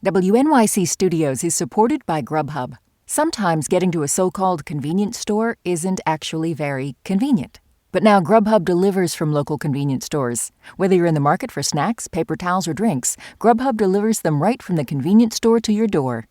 WNYC Studios is supported by Grubhub. Sometimes getting to a so-called convenience store isn't actually very convenient. But now Grubhub delivers from local convenience stores. Whether you're in the market for snacks, paper towels, or drinks, Grubhub delivers them right from the convenience store to your door.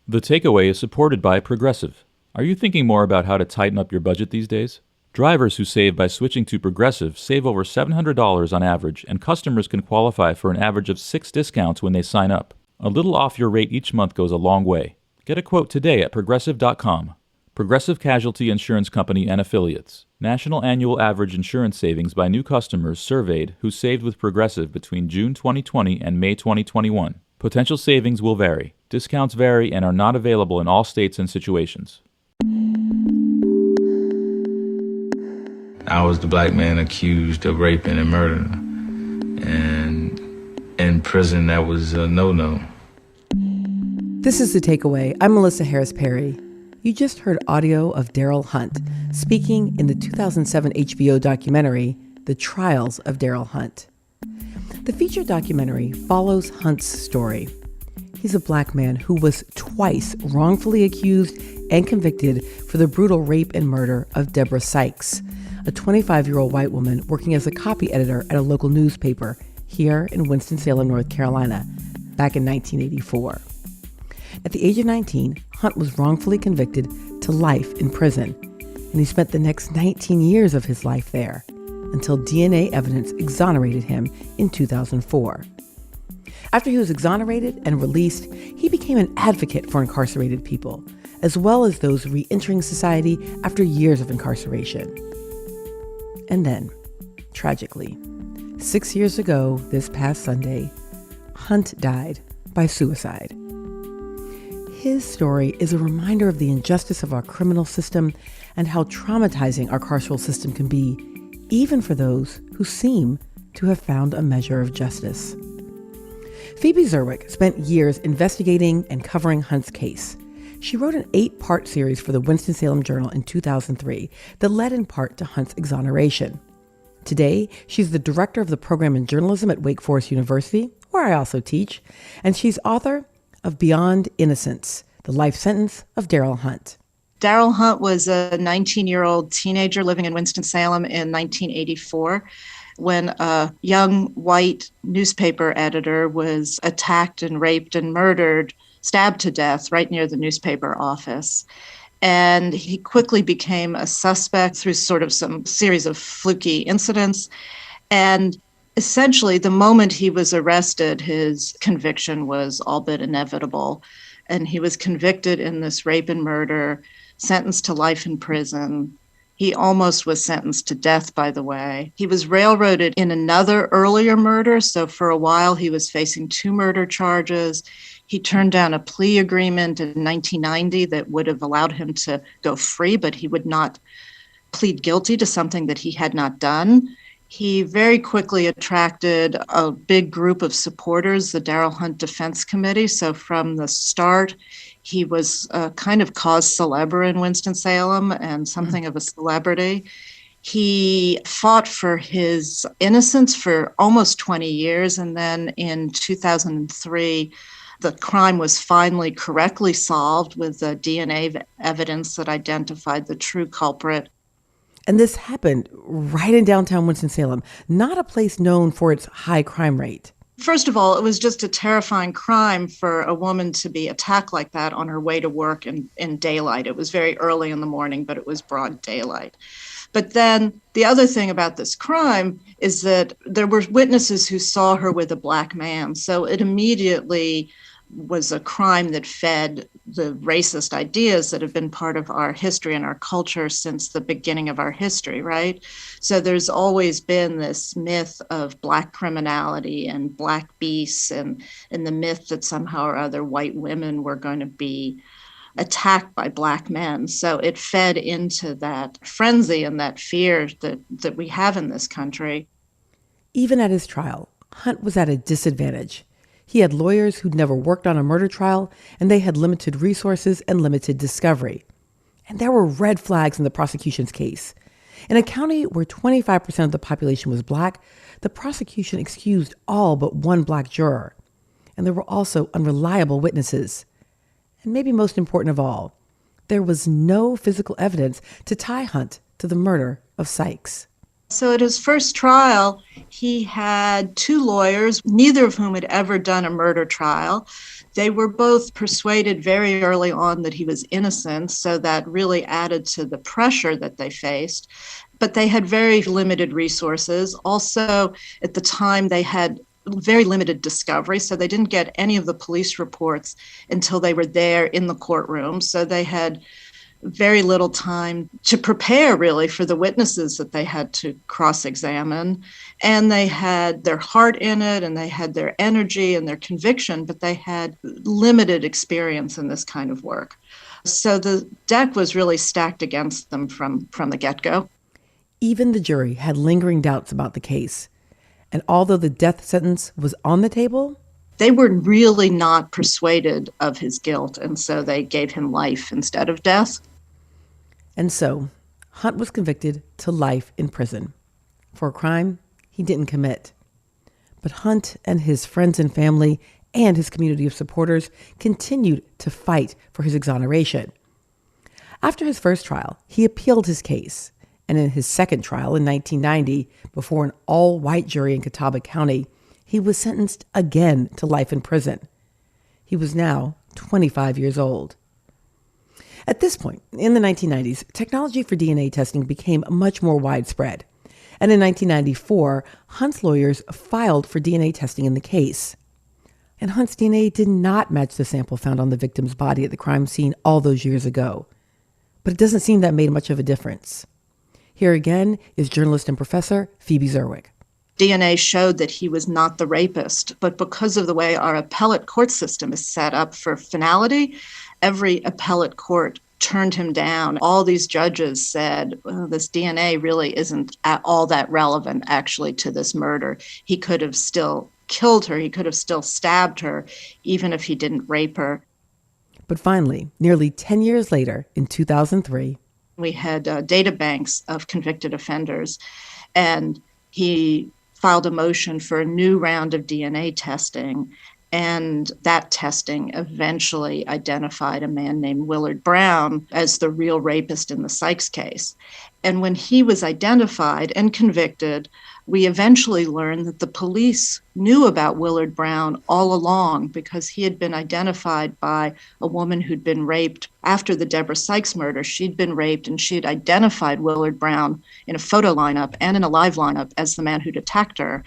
The Takeaway is supported by Progressive. Are you thinking more about how to tighten up your budget these days? Drivers who save by switching to Progressive save over $700 on average, and customers can qualify for an average of 6 discounts when they sign up. A little off your rate each month goes a long way. Get a quote today at Progressive.com. Progressive Casualty Insurance Company and Affiliates. National annual average insurance savings by new customers surveyed who saved with Progressive between June 2020 and May 2021. Potential savings will vary. Discounts vary and are not available in all states and situations. I was the black man accused of raping and murdering her. And in prison, that was a no-no. This is The Takeaway. I'm Melissa Harris Perry. You just heard audio of Darryl Hunt speaking in the 2007 HBO documentary, The Trials of Darryl Hunt. The feature documentary follows Hunt's story. He's a black man who was twice wrongfully accused and convicted for the brutal rape and murder of Deborah Sykes, a 25-year-old white woman working as a copy editor at a local newspaper here in Winston-Salem, North Carolina, back in 1984. At the age of 19, Hunt was wrongfully convicted to life in prison, and he spent the next 19 years of his life there until DNA evidence exonerated him in 2004. After he was exonerated and released, he became an advocate for incarcerated people, as well as those re-entering society after years of incarceration. And then, tragically, 6 years ago this past Sunday, Hunt died by suicide. His story is a reminder of the injustice of our criminal system and how traumatizing our carceral system can be, even for those who seem to have found a measure of justice. Phoebe Zerwick spent years investigating and covering Hunt's case. She wrote an 8-part series for the Winston-Salem Journal in 2003 that led in part to Hunt's exoneration. Today, she's the director of the program in journalism at Wake Forest University, where I also teach, and she's author of Beyond Innocence, the life sentence of Darryl Hunt. Darryl Hunt was a 19-year-old teenager living in Winston-Salem in 1984 when a young white newspaper editor was attacked and raped and murdered, stabbed to death right near the newspaper office. And he quickly became a suspect through sort of some series of fluky incidents. And essentially, the moment he was arrested, his conviction was all but inevitable. And he was convicted in this rape and murder, sentenced to life in prison. He almost was sentenced to death, by the way. He was railroaded in another earlier murder. So for a while, he was facing 2 murder charges. He turned down a plea agreement in 1990 that would have allowed him to go free, but he would not plead guilty to something that he had not done. He very quickly attracted a big group of supporters, the Darryl Hunt Defense Committee. So from the start, he was a kind of cause célèbre in Winston-Salem and something of a celebrity. He fought for his innocence for almost 20 years. And then in 2003, the crime was finally correctly solved with the DNA evidence that identified the true culprit. And this happened right in downtown Winston-Salem, not a place known for its high crime rate. First of all, it was just a terrifying crime for a woman to be attacked like that on her way to work in daylight. It was very early in the morning, but it was broad daylight. But then the other thing about this crime is that there were witnesses who saw her with a black man. So it immediately was a crime that fed the racist ideas that have been part of our history and our culture since the beginning of our history, right? So there's always been this myth of black criminality and black beasts and the myth that somehow or other white women were going to be attacked by black men. So it fed into that frenzy and that fear that we have in this country. Even at his trial, Hunt was at a disadvantage. He had lawyers who'd never worked on a murder trial, and they had limited resources and limited discovery. And there were red flags in the prosecution's case. In a county where 25% of the population was black, the prosecution excused all but one black juror. And there were also unreliable witnesses. And maybe most important of all, there was no physical evidence to tie Hunt to the murder of Sykes. So at his first trial, he had two lawyers, neither of whom had ever done a murder trial. They were both persuaded very early on that he was innocent, so that really added to the pressure that they faced. But they had very limited resources. Also, at the time, they had very limited discovery, so they didn't get any of the police reports until they were there in the courtroom. So they had very little time to prepare, really, for the witnesses that they had to cross-examine. And they had their heart in it, and they had their energy and their conviction, but they had limited experience in this kind of work. So the deck was really stacked against them from the get-go. Even the jury had lingering doubts about the case. And although the death sentence was on the table, they were really not persuaded of his guilt, and so they gave him life instead of death. And so, Hunt was convicted to life in prison for a crime he didn't commit. But Hunt and his friends and family and his community of supporters continued to fight for his exoneration. After his first trial, he appealed his case. And in his second trial in 1990, before an all-white jury in Catawba County, he was sentenced again to life in prison. He was now 25 years old. At this point, in the 1990s, technology for DNA testing became much more widespread. And in 1994, Hunt's lawyers filed for DNA testing in the case. And Hunt's DNA did not match the sample found on the victim's body at the crime scene all those years ago. But it doesn't seem that made much of a difference. Here again is journalist and professor Phoebe Zerwick. DNA showed that he was not the rapist, but because of the way our appellate court system is set up for finality, every appellate court turned him down. All these judges said, well, this DNA really isn't at all that relevant, actually, to this murder. He could have still killed her. He could have still stabbed her, even if he didn't rape her. But finally, nearly 10 years later, in 2003, we had data banks of convicted offenders, and he filed a motion for a new round of DNA testing. And that testing eventually identified a man named Willard Brown as the real rapist in the Sykes case. And when he was identified and convicted, we eventually learned that the police knew about Willard Brown all along because he had been identified by a woman who'd been raped after the Deborah Sykes murder. She'd been raped, and she had identified Willard Brown in a photo lineup and in a live lineup as the man who'd attacked her.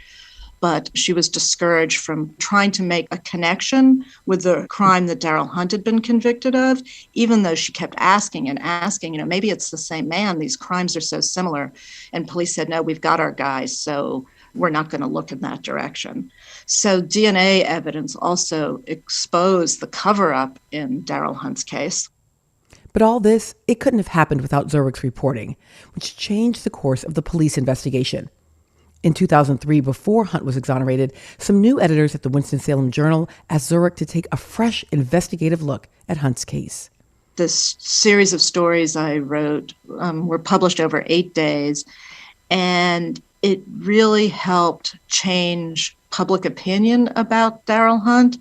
But she was discouraged from trying to make a connection with the crime that Darryl Hunt had been convicted of, even though she kept asking and asking, maybe it's the same man. These crimes are so similar. And police said, no, we've got our guys, so we're not going to look in that direction. So DNA evidence also exposed the cover-up in Darryl Hunt's case. But all this, it couldn't have happened without Zerwick's reporting, which changed the course of the police investigation. In 2003, before Hunt was exonerated, some new editors at the Winston-Salem Journal asked Zerwick to take a fresh investigative look at Hunt's case. This series of stories I wrote were published over 8 days, and it really helped change public opinion about Darryl Hunt,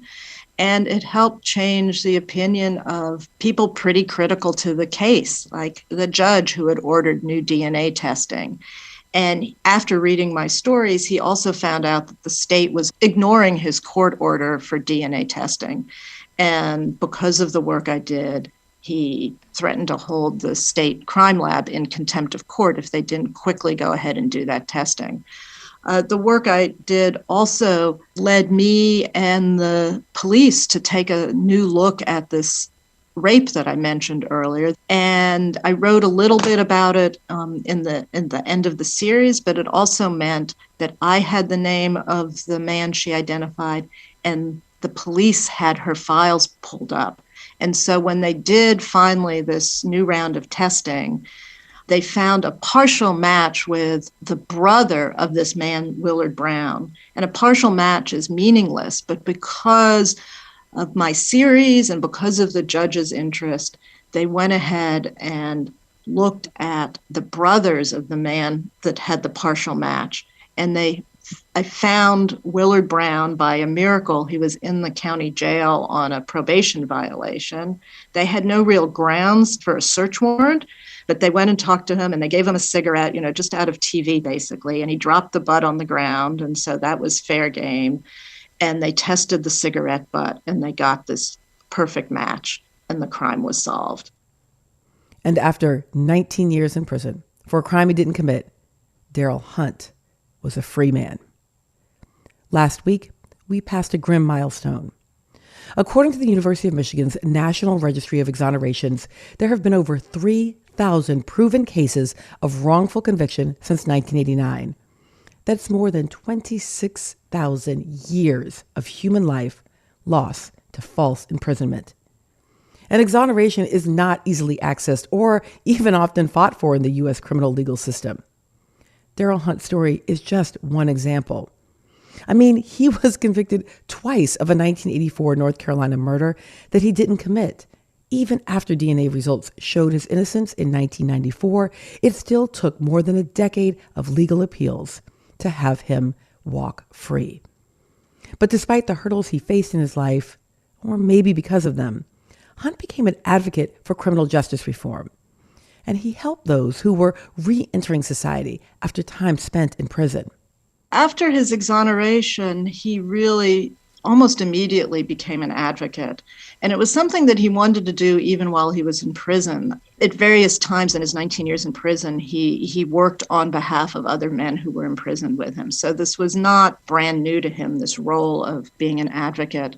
and it helped change the opinion of people pretty critical to the case, like the judge who had ordered new DNA testing. And after reading my stories, he also found out that the state was ignoring his court order for DNA testing. And because of the work I did, he threatened to hold the state crime lab in contempt of court if they didn't quickly go ahead and do that testing. The work I did also led me and the police to take a new look at this rape that I mentioned earlier. And I wrote a little bit about it in the end of the series, but it also meant that I had the name of the man she identified, and the police had her files pulled up. And so when they did finally this new round of testing, they found a partial match with the brother of this man, Willard Brown. And a partial match is meaningless, but because of my series and because of the judge's interest, they went ahead and looked at the brothers of the man that had the partial match, and they I found Willard Brown by a miracle. He was in the county jail on a probation violation. They had no real grounds for a search warrant, but they went and talked to him and they gave him a cigarette, just out of TV, basically. And he dropped the butt on the ground. And so that was fair game. And they tested the cigarette butt and they got this perfect match and the crime was solved. And after 19 years in prison for a crime he didn't commit, Darryl Hunt was a free man. Last week, we passed a grim milestone. According to the University of Michigan's National Registry of Exonerations, there have been over 3,000 proven cases of wrongful conviction since 1989. That's more than 26,000 years of human life lost to false imprisonment. And exoneration is not easily accessed or even often fought for in the U.S. criminal legal system. Darryl Hunt's story is just one example. I mean, he was convicted twice of a 1984 North Carolina murder that he didn't commit. Even after DNA results showed his innocence in 1994, it still took more than a decade of legal appeals to have him walk free. But despite the hurdles he faced in his life, or maybe because of them, Hunt became an advocate for criminal justice reform. And he helped those who were re-entering society after time spent in prison. After his exoneration, he really almost immediately became an advocate. And it was something that he wanted to do even while he was in prison. At various times in his 19 years in prison, he worked on behalf of other men who were imprisoned with him. So this was not brand new to him, this role of being an advocate.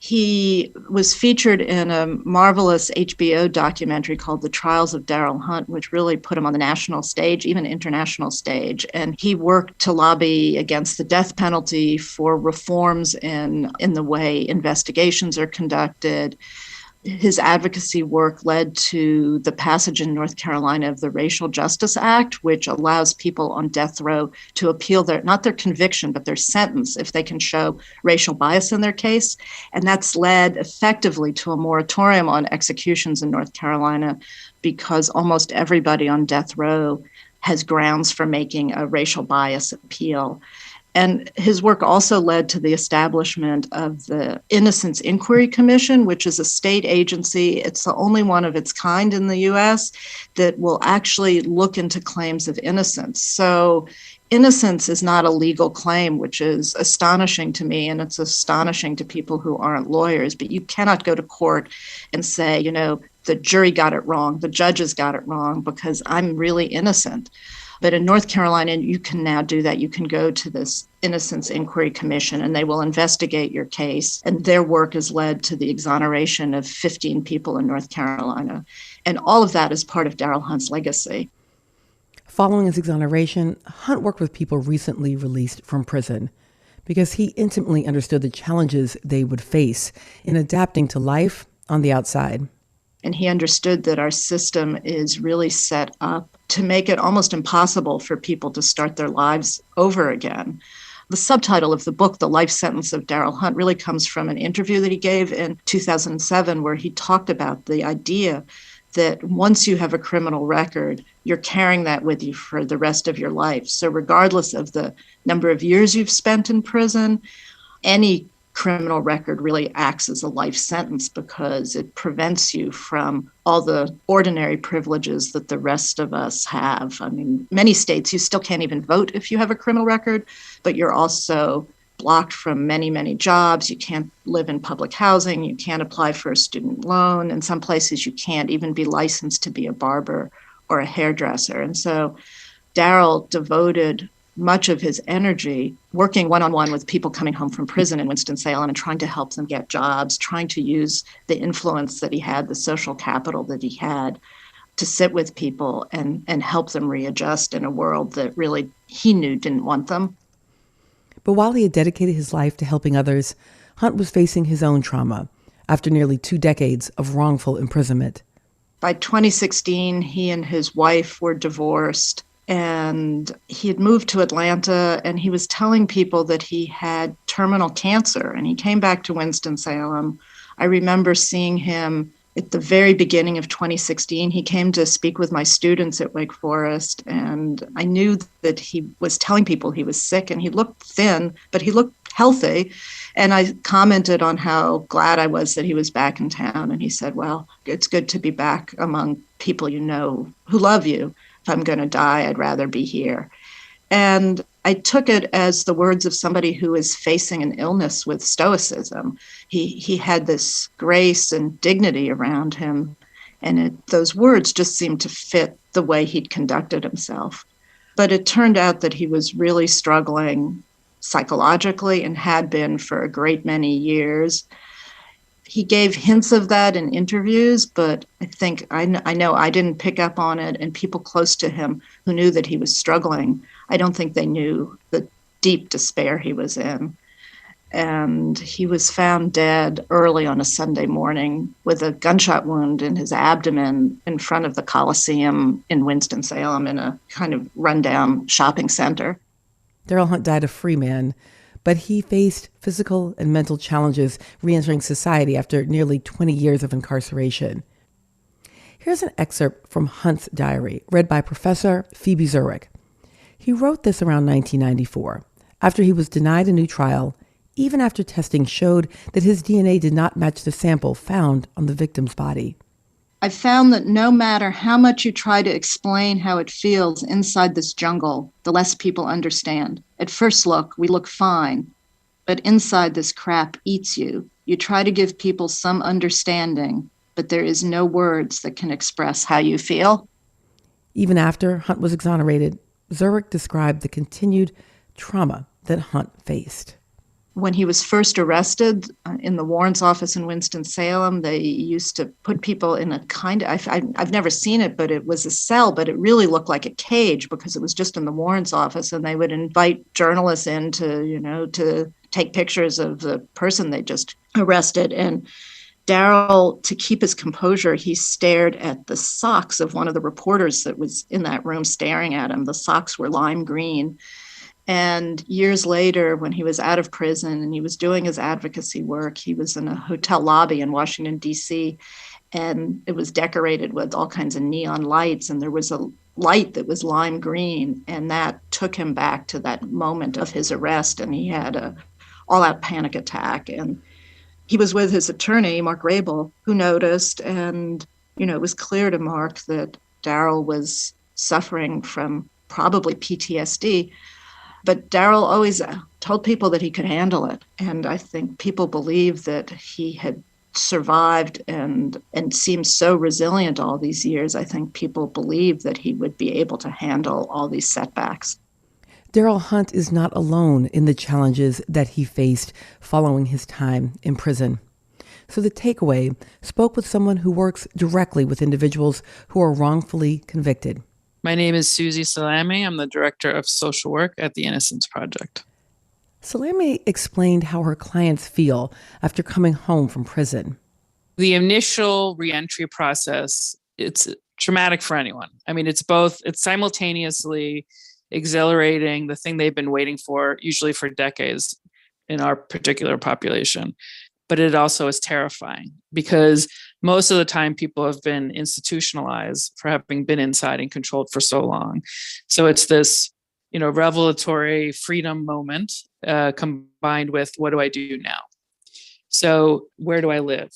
He was featured in a marvelous HBO documentary called The Trials of Darryl Hunt, which really put him on the national stage, even international stage. And he worked to lobby against the death penalty, for reforms in the way investigations are conducted. His advocacy work led to the passage in North Carolina of the Racial Justice Act, which allows people on death row to appeal not their conviction, but their sentence if they can show racial bias in their case. And that's led effectively to a moratorium on executions in North Carolina, because almost everybody on death row has grounds for making a racial bias appeal. And his work also led to the establishment of the Innocence Inquiry Commission, which is a state agency. It's the only one of its kind in the U.S. that will actually look into claims of innocence. So innocence is not a legal claim, which is astonishing to me, and it's astonishing to people who aren't lawyers. But you cannot go to court and say, the jury got it wrong, the judges got it wrong, because I'm really innocent. But in North Carolina, you can now do that. You can go to this Innocence Inquiry Commission and they will investigate your case. And their work has led to the exoneration of 15 people in North Carolina. And all of that is part of Darryl Hunt's legacy. Following his exoneration, Hunt worked with people recently released from prison because he intimately understood the challenges they would face in adapting to life on the outside. And he understood that our system is really set up to make it almost impossible for people to start their lives over again. The subtitle of the book, The Life Sentence of Darryl Hunt, really comes from an interview that he gave in 2007, where he talked about the idea that once you have a criminal record, you're carrying that with you for the rest of your life. So regardless of the number of years you've spent in prison, any criminal record really acts as a life sentence because it prevents you from all the ordinary privileges that the rest of us have. I mean, many states, you still can't even vote if you have a criminal record, but you're also blocked from many, many jobs. You can't live in public housing. You can't apply for a student loan. In some places, you can't even be licensed to be a barber or a hairdresser. And so Darryl devoted much of his energy working one-on-one with people coming home from prison in Winston-Salem and trying to help them get jobs, trying to use the influence that he had, the social capital that he had, to sit with people and help them readjust in a world that really he knew didn't want them. But while he had dedicated his life to helping others, Hunt was facing his own trauma after nearly 2 decades of wrongful imprisonment. By 2016, he and his wife were divorced. And he had moved to Atlanta and he was telling people that he had terminal cancer. And he came back to Winston-Salem. I remember seeing him at the very beginning of 2016, he came to speak with my students at Wake Forest, and I knew that he was telling people he was sick, and he looked thin, but he looked healthy. And I commented on how glad I was that he was back in town. And he said, well, it's good to be back among people you know who love you. If I'm going to die, I'd rather be here. And I took it as the words of somebody who is facing an illness with stoicism. He had this grace and dignity around him, and those words just seemed to fit the way he'd conducted himself. But it turned out that he was really struggling psychologically and had been for a great many years. He gave hints of that in interviews, but I think I know I didn't pick up on it, and people close to him who knew that he was struggling, I don't think they knew the deep despair he was in. And he was found dead early on a Sunday morning with a gunshot wound in his abdomen in front of the Coliseum in Winston-Salem in a kind of rundown shopping center. Darryl Hunt died a free man, but he faced physical and mental challenges re-entering society after nearly 20 years of incarceration. Here's an excerpt from Hunt's diary, read by Professor Phoebe Zurich. He wrote this around 1994, after he was denied a new trial, even after testing showed that his DNA did not match the sample found on the victim's body. I found that no matter how much you try to explain how it feels inside this jungle, the less people understand. At first look, we look fine, but inside this crap eats you. You try to give people some understanding, but there is no words that can express how you feel. Even after Hunt was exonerated, Zurich described the continued trauma that Hunt faced. When he was first arrested in the warrant's office in Winston-Salem, they used to put people in a kind of, I've never seen it, but it was a cell, but it really looked like a cage because it was just in the warrant's office. And they would invite journalists in to take pictures of the person they just arrested. And Darryl, to keep his composure, he stared at the socks of one of the reporters that was in that room staring at him. The socks were lime green. And years later, when he was out of prison and he was doing his advocacy work, he was in a hotel lobby in Washington, D.C., and it was decorated with all kinds of neon lights. And there was a light that was lime green, and that took him back to that moment of his arrest. And he had a all-out panic attack. And he was with his attorney, Mark Rabel, who noticed. And, it was clear to Mark that Darryl was suffering from probably PTSD. But Darryl always told people that he could handle it. And I think people believe that he had survived and seemed so resilient all these years. I think people believe that he would be able to handle all these setbacks. Darryl Hunt is not alone in the challenges that he faced following his time in prison. So the takeaway spoke with someone who works directly with individuals who are wrongfully convicted. My name is Susie Salami. I'm the director of social work at the Innocence Project. Salami explained how her clients feel after coming home from prison. The initial reentry process, it's traumatic for anyone. I mean, it's simultaneously exhilarating, the thing they've been waiting for, usually for decades in our particular population. But it also is terrifying because most of the time people have been institutionalized for having been inside and controlled for so long. So it's this, revelatory freedom moment combined with what do I do now? So where do I live?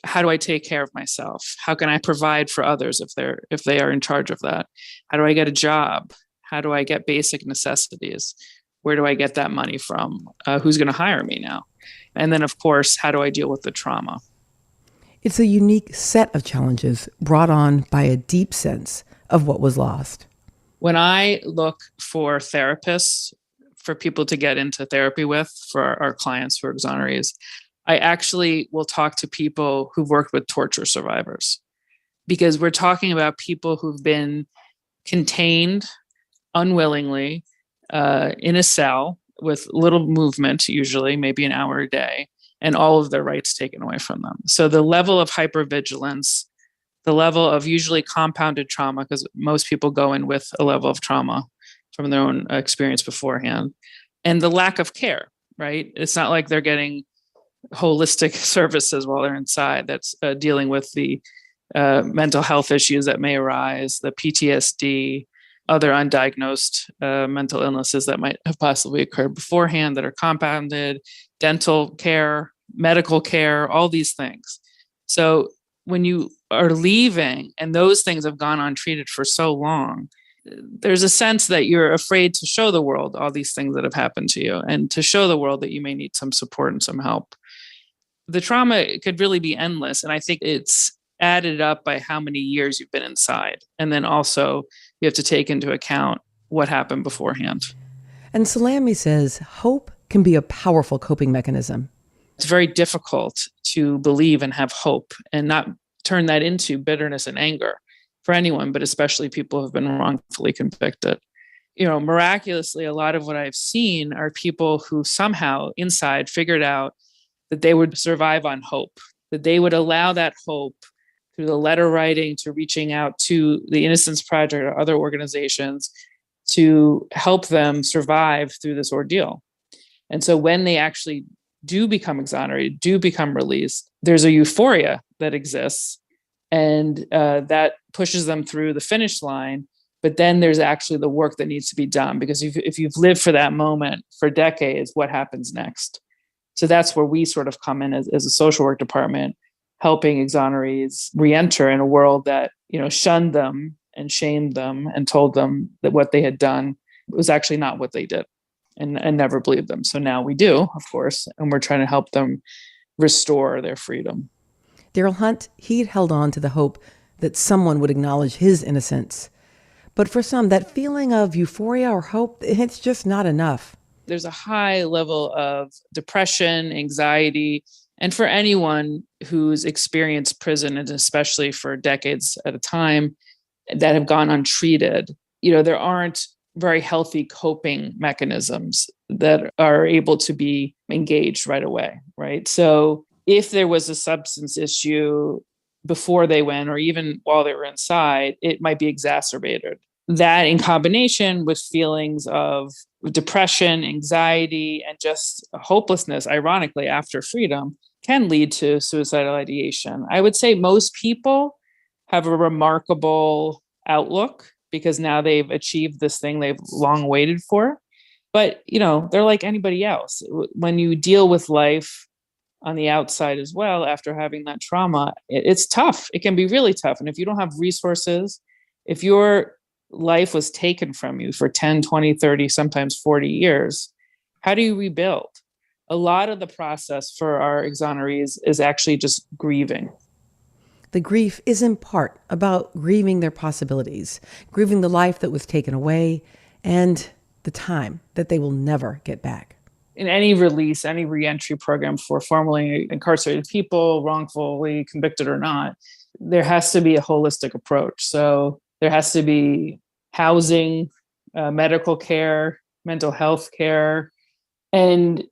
How do I take care of myself? How can I provide for others if they are in charge of that? How do I get a job? How do I get basic necessities? Where do I get that money from? Who's going to hire me now? And then, of course, how do I deal with the trauma? It's a unique set of challenges brought on by a deep sense of what was lost. When I look for therapists, for people to get into therapy with, for our clients who are exonerees, I actually will talk to people who've worked with torture survivors, because we're talking about people who've been contained unwillingly in a cell with little movement, usually maybe an hour a day, and all of their rights taken away from them. So the level of hypervigilance, the level of usually compounded trauma, because most people go in with a level of trauma from their own experience beforehand, and the lack of care, right? It's not like they're getting holistic services while they're inside. That's dealing with the mental health issues that may arise, the PTSD, other undiagnosed mental illnesses that might have possibly occurred beforehand that are compounded, dental care, medical care, all these things. So when you are leaving and those things have gone untreated for so long, there's a sense that you're afraid to show the world all these things that have happened to you and to show the world that you may need some support and some help. The trauma could really be endless. And I think it's added up by how many years you've been inside. And then also you have to take into account what happened beforehand. And Salami says hope can be a powerful coping mechanism. It's very difficult to believe and have hope and not turn that into bitterness and anger for anyone, but especially people who have been wrongfully convicted. Miraculously, a lot of what I've seen are people who somehow inside figured out that they would survive on hope, that they would allow that hope through the letter writing, to reaching out to the Innocence Project or other organizations to help them survive through this ordeal. And so when they actually do become exonerated, do become released, there's a euphoria that exists, and that pushes them through the finish line. But then there's actually the work that needs to be done, because if you've lived for that moment for decades, what happens next? So that's where we sort of come in as a social work department, helping exonerees re-enter in a world that, shunned them and shamed them and told them that what they had done was actually not what they did, and never believed them. So now we do, of course, and we're trying to help them restore their freedom. Darryl Hunt, he'd held on to the hope that someone would acknowledge his innocence. But for some, that feeling of euphoria or hope, it's just not enough. There's a high level of depression, anxiety, and for anyone who's experienced prison, and especially for decades at a time, that have gone untreated, there aren't very healthy coping mechanisms that are able to be engaged right away, right? So if there was a substance issue before they went, or even while they were inside, it might be exacerbated. That in combination with feelings of depression, anxiety, and just hopelessness, ironically, after freedom, can lead to suicidal ideation. I would say most people have a remarkable outlook because now they've achieved this thing they've long waited for. But, they're like anybody else. When you deal with life on the outside as well, after having that trauma, it's tough. It can be really tough. And if you don't have resources, if your life was taken from you for 10, 20, 30, sometimes 40 years, how do you rebuild? A lot of the process for our exonerees is actually just grieving. The grief is in part about grieving their possibilities, grieving the life that was taken away, and the time that they will never get back. In any release, any reentry program for formerly incarcerated people, wrongfully convicted or not, there has to be a holistic approach. So there has to be housing, medical care, mental health care, and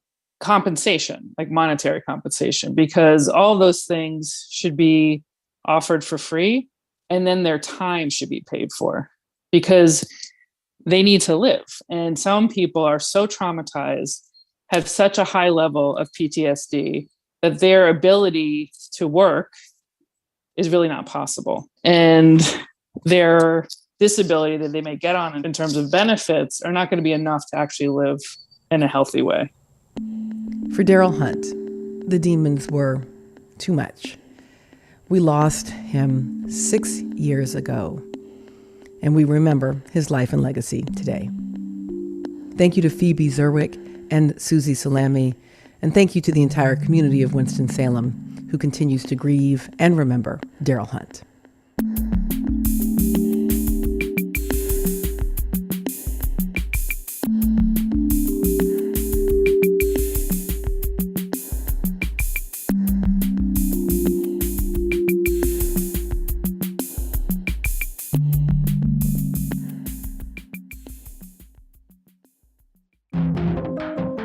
compensation, like monetary compensation, because all those things should be offered for free. And then their time should be paid for, because they need to live. And some people are so traumatized, have such a high level of PTSD, that their ability to work is really not possible. And their disability that they may get on in terms of benefits are not going to be enough to actually live in a healthy way. For Darryl Hunt, the demons were too much. We lost him 6 years ago, and we remember his life and legacy today. Thank you to Phoebe Zerwick and Susie Salami, and thank you to the entire community of Winston-Salem who continues to grieve and remember Darryl Hunt.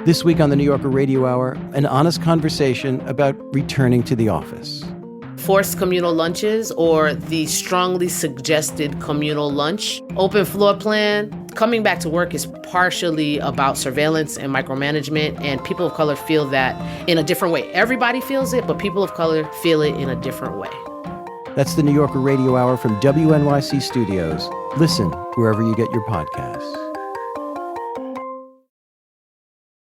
This week on the New Yorker Radio Hour, an honest conversation about returning to the office. Forced communal lunches, or the strongly suggested communal lunch, open floor plan, Coming back to work is partially about surveillance and micromanagement, and people of color feel that in a different way. Everybody feels it, but people of color feel it in a different way. That's the New Yorker Radio Hour from WNYC Studios. Listen wherever you get your podcasts.